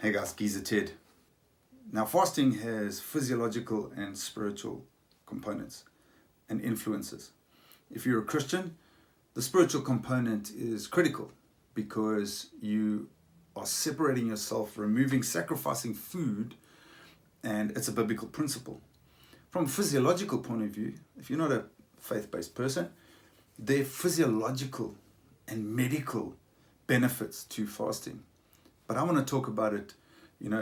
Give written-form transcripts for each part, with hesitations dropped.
Hey guys, Geezer Ted. Now, fasting has physiological and spiritual components and influences. If you're a Christian, the spiritual component is critical because you are separating yourself, removing, sacrificing food, and it's a biblical principle. From a physiological point of view, if you're not a faith-based person, there are physiological and medical benefits to fasting. But I want to talk about it, in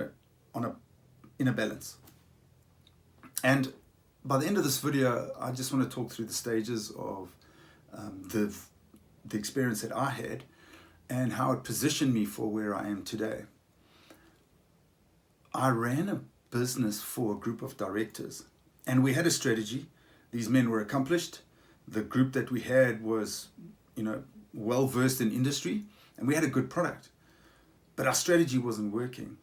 a balance. And by the end of this video, I just want to talk through the stages of the experience that I had and how it positioned me for where I am today. I ran a business for a group of directors, and we had a strategy. These men were accomplished. The group that we had was, well versed in industry, and we had a good product. But our strategy wasn't working.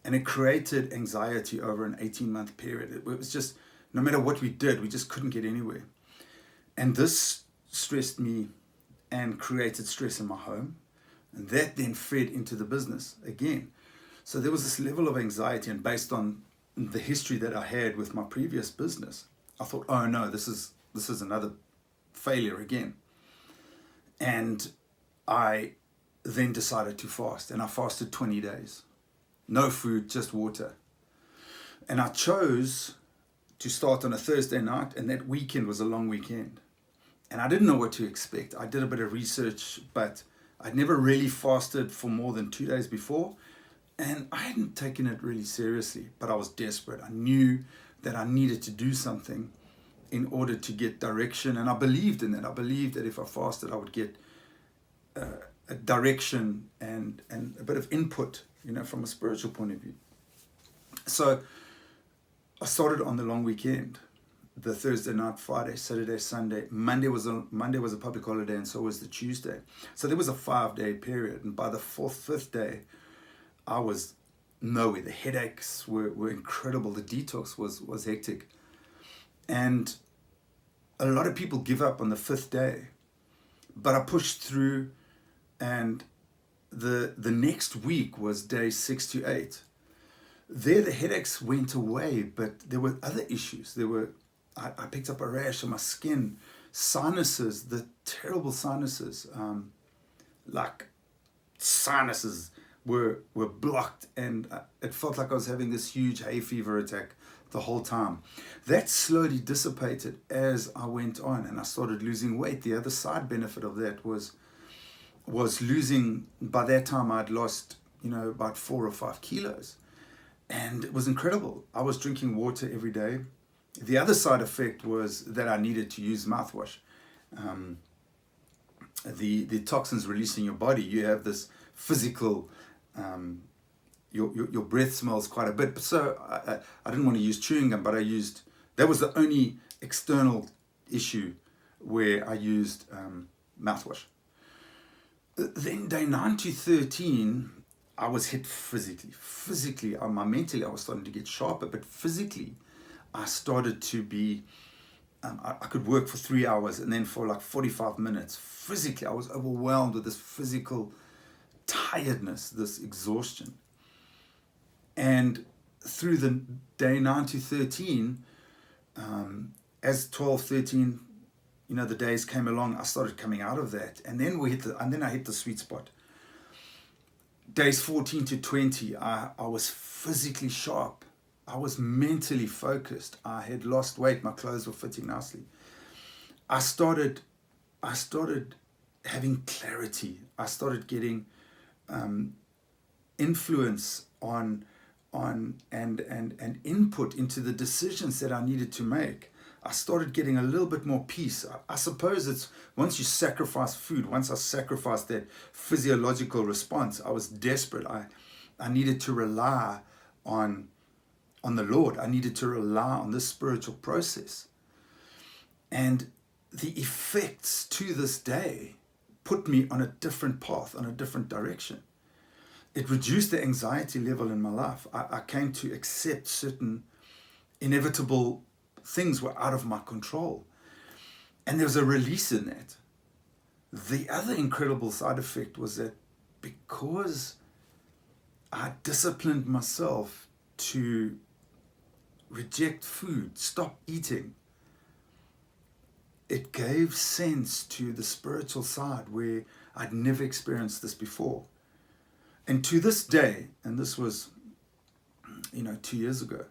And it created anxiety over an 18-month period. It was just, no matter what we did, we just couldn't get anywhere. And this stressed me and created stress in my home. And that then fed into the business again. So there was this level of anxiety, and based on the history that I had with my previous business, I thought, oh no, this is another failure again. And I then decided to fast, and I fasted 20 days. No food, just water. And I chose to start on a Thursday night, and that weekend was a long weekend. And I didn't know what to expect. I did a bit of research, but I'd never really fasted for more than 2 days before, and I hadn't taken it really seriously, but I was desperate. I knew that I needed to do something in order to get direction, and I believed in that. I believed that if I fasted, I would get a direction and a bit of input, from a spiritual point of view. So I started on the long weekend, the Thursday night, Friday, Saturday, Sunday. Monday was a public holiday, and so was the Tuesday. So there was a 5-day period, and by the fifth day, I was nowhere. The headaches were incredible. The detox was hectic. And a lot of people give up on the 5th day, but I pushed through, and the next week was day 6 to 8. There the headaches went away, but there were other issues. I picked up a rash on my skin, sinuses, the terrible sinuses, sinuses were blocked, and it felt like I was having this huge hay fever attack the whole time. That slowly dissipated as I went on, and I started losing weight. The other side benefit of that was losing, by that time I'd lost, about 4 or 5 kilos. And it was incredible. I was drinking water every day. The other side effect was that I needed to use mouthwash. The toxins released in your body, you have this physical, your breath smells quite a bit. So I didn't want to use chewing gum, but that was the only external issue where I used mouthwash. Then day 9 to 13, I was hit physically, mentally I was starting to get sharper, but physically I started to be, I could work for 3 hours, and then for like 45 minutes, physically I was overwhelmed with this physical tiredness, this exhaustion. And through the day 9 to 13, as 12, 13, the days came along, I started coming out of that, and then I hit the sweet spot. Days 14 to 20, I was physically sharp. I was mentally focused. I had lost weight. My clothes were fitting nicely. I started having clarity. I started getting influence on and input into the decisions that I needed to make. I started getting a little bit more peace. I suppose it's once you sacrifice food, once I sacrificed that physiological response, I was desperate. I needed to rely on the Lord. I needed to rely on this spiritual process. And the effects to this day put me on a different path, on a different direction. It reduced the anxiety level in my life. I came to accept certain inevitable things were out of my control. And there was a release in that. The other incredible side effect was that because I disciplined myself to reject food, stop eating, it gave sense to the spiritual side where I'd never experienced this before. And to this day, and this was, 2 years ago,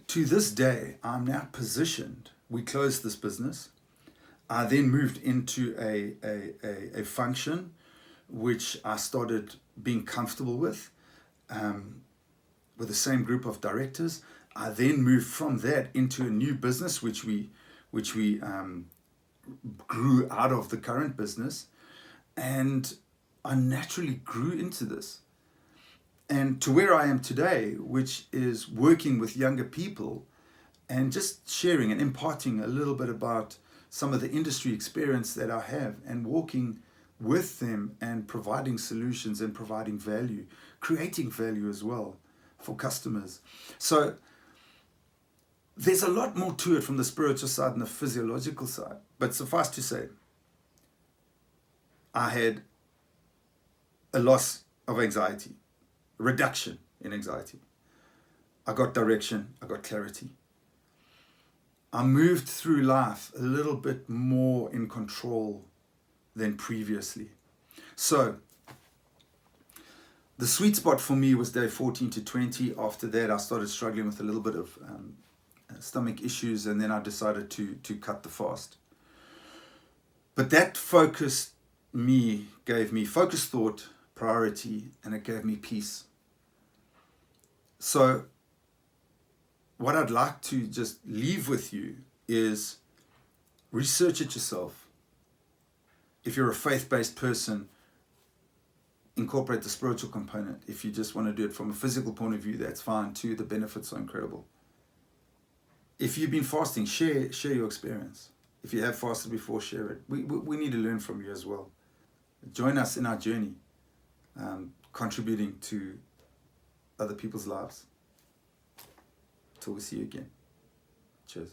to this day, I'm now positioned. We closed this business. I then moved into a function which I started being comfortable with the same group of directors. I then moved from that into a new business which we grew out of the current business, and I naturally grew into this. And to where I am today, which is working with younger people and just sharing and imparting a little bit about some of the industry experience that I have and walking with them and providing solutions and providing value, creating value as well for customers. So there's a lot more to it from the spiritual side and the physiological side. But suffice to say, I had a loss of anxiety, reduction in anxiety. I got direction, I got clarity. I moved through life a little bit more in control than previously. So the sweet spot for me was day 14 to 20. After that, I started struggling with a little bit of stomach issues, and then I decided to cut the fast. But that gave me focused thought, priority, and it gave me peace. So what I'd like to just leave with you is research it yourself. If you're a faith-based person, incorporate the spiritual component. If you just want to do it from a physical point of view, that's fine too. The benefits are incredible. If you've been fasting, share your experience. If you have fasted before, share it. We need to learn from you as well. Join us in our journey, contributing to other people's lives. Till we see you again. Cheers.